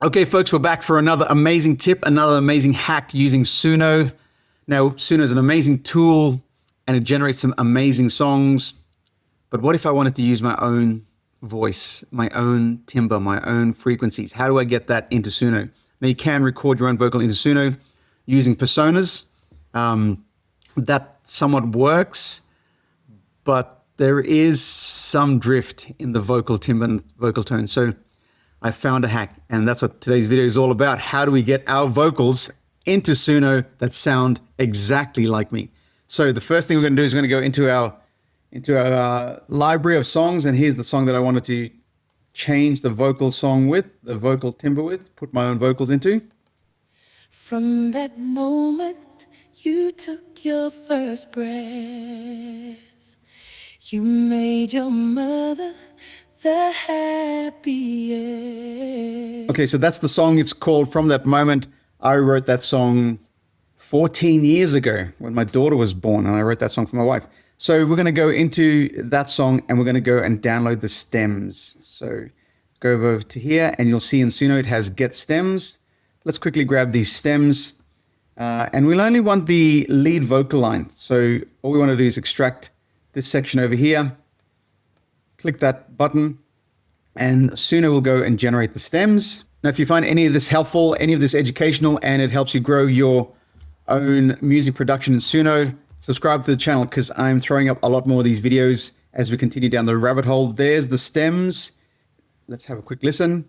Okay, folks, we're back for another amazing tip, another amazing hack using Suno. Now, Suno is an amazing tool and it generates some amazing songs. But what if I wanted to use my own voice, my own timbre, my own frequencies? How do I get that into Suno? Now, you can record your own vocal into Suno using personas. That somewhat works, but there is some drift in the vocal timbre and vocal tone. So I found a hack, and that's what today's video is all about. How do we get our vocals into Suno that sound exactly like me? So the first thing we're going to do is we're going to go into our library of songs, and here's the song that I wanted to change the vocal song with, the vocal timbre with, put my own vocals into. From that moment you took your first breath, you made your mother the happiest. Okay, so that's the song. It's called From That Moment. I wrote that song 14 years ago when my daughter was born, and I wrote that song for my wife. So we're going to go into that song and we're going to go and download the stems. So go over to here and you'll see in Suno it has Get Stems. Let's quickly grab these stems. And we'll only want the lead vocal line. So all we want to do is extract this section over here. Click that button and Suno will go and generate the stems. Now, if you find any of this helpful, any of this educational, and it helps you grow your own music production in Suno, subscribe to the channel because I'm throwing up a lot more of these videos as we continue down the rabbit hole. There's the stems. Let's have a quick listen.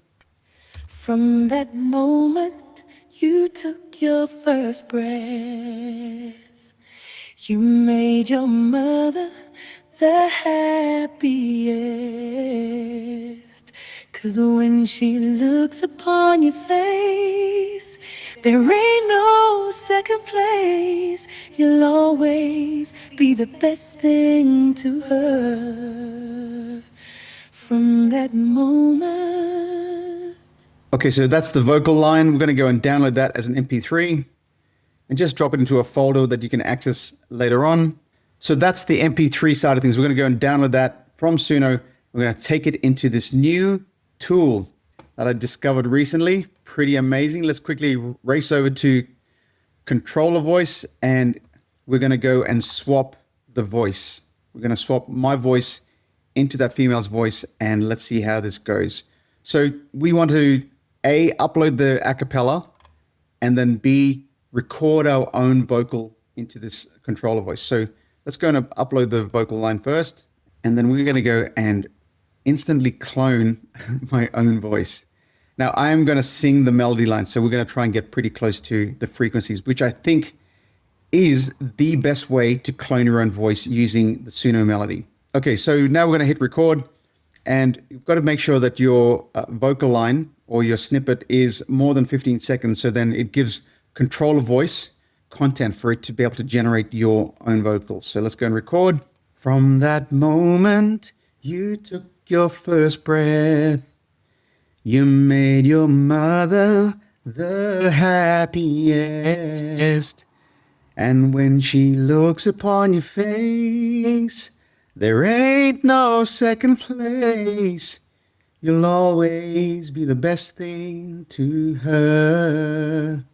From that moment you took your first breath, you made your mother the happiest. 'Cause when she looks upon your face, there ain't no second place. You'll always be the best thing to her. From that moment. Okay, so that's the vocal line. We're going to go and download that as an MP3 and just drop it into a folder that you can access later on. So that's the MP3 side of things. We're going to go and download that from Suno. We're going to take it into this new tool that I discovered recently. Pretty amazing. Let's quickly race over to controller voice and we're going to go and swap the voice. We're going to swap my voice into that female's voice and let's see how this goes. So we want to A, upload the acapella and then B, record our own vocal into this controller voice. So let's go and upload the vocal line first and then we're going to go and instantly clone my own voice. Now I am going to sing the melody line, so we're going to try and get pretty close to the frequencies, which I think is the best way to clone your own voice using the Suno melody. Okay, so now we're going to hit record and you've got to make sure that your vocal line or your snippet is more than 15 seconds, so then it gives controller voice content for it to be able to generate your own vocals. So let's go and record. From that moment you took your first breath, you made your mother the happiest. And when she looks upon your face, there ain't no second place. You'll always be the best thing to her.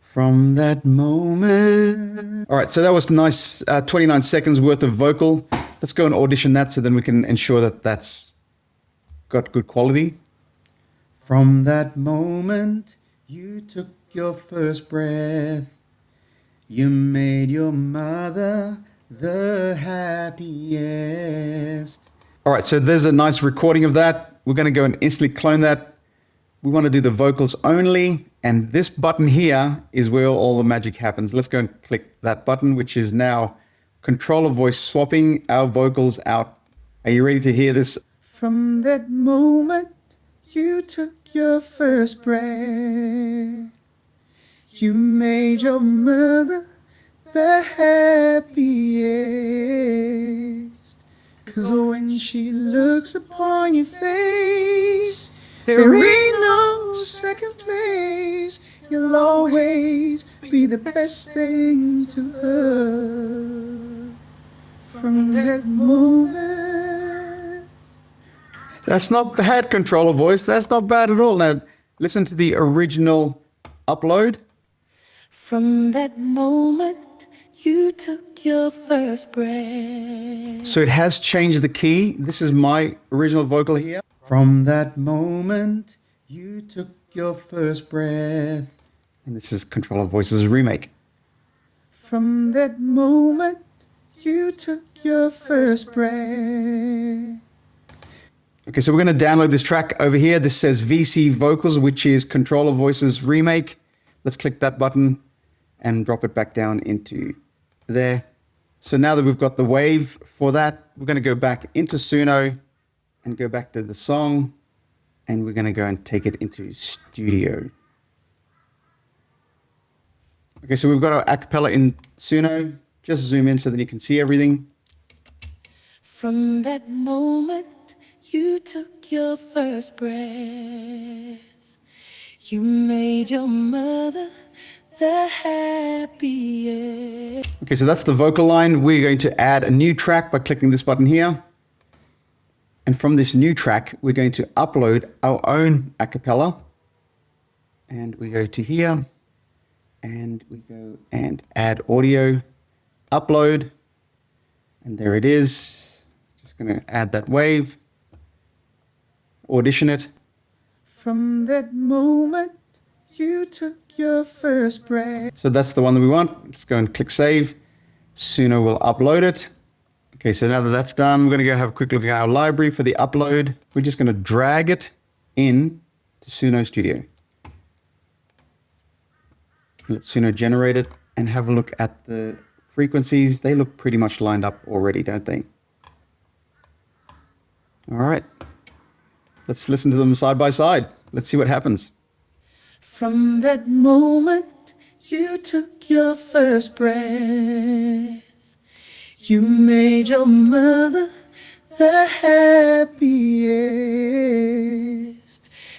From that moment. All right, so that was nice 29 seconds worth of vocal. Let's go and audition that so then we can ensure that that's got good quality. From that moment you took your first breath, you made your mother the happiest. All right, so there's a nice recording of that. We're going to go and instantly clone that. We want to do the vocals only, and this button here is where all the magic happens. Let's go and click that button, which is now controller voice swapping our vocals out. Are you ready to hear this? From that moment you took your first breath, you made your mother the happiest. 'Cause when she looks upon your face, there ain't no second place. You'll always be the best thing to her. From that moment. That's not bad, controller voice. That's not bad at all. Now, listen to the original upload. From that moment you took your first breath. So it has changed the key. This is my original vocal here. From that moment you took your first breath. And this is Control of Voices remake. From that moment you took your first breath. Okay, so we're going to download this track over here. This says VC Vocals, which is Control of Voices remake. Let's click that button and drop it back down into there. So now that we've got the wave for that, we're going to go back into Suno and go back to the song, and we're going to go and take it into Studio. Okay, so we've got our acapella in Suno. Just zoom in so that you can see everything. From that moment you took your first breath. You made your mother the happiest. Okay, so that's the vocal line. We're going to add a new track by clicking this button here. And from this new track, we're going to upload our own acapella. And we go to here, and we go and add audio, upload, and there it is. Just going to add that wave, audition it. From that moment, you took your first breath. So that's the one that we want. Let's go and click save. Suno will upload it. Okay, so now that that's done, we're going to go have a quick look at our library for the upload. We're just going to drag it in to Suno Studio. Let Suno generate it and have a look at the frequencies. They look pretty much lined up already, don't they? All right. Let's listen to them side by side. Let's see what happens. From that moment you took your first breath. You made your mother the happiest.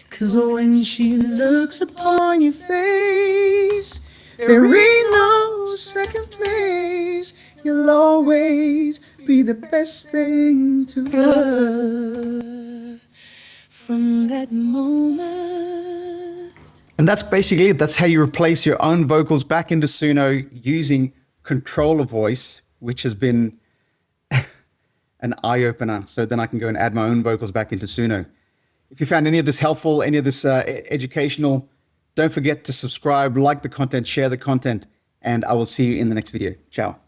'Cause when she looks upon your face, there ain't no second place. You'll always be the best thing to her. From that moment. And that's basically it. That's how you replace your own vocals back into Suno using Control of Voice, which has been an eye-opener. So then I can go and add my own vocals back into Suno. If you found any of this helpful, any of this educational, don't forget to subscribe, like the content, share the content, and I will see you in the next video. Ciao.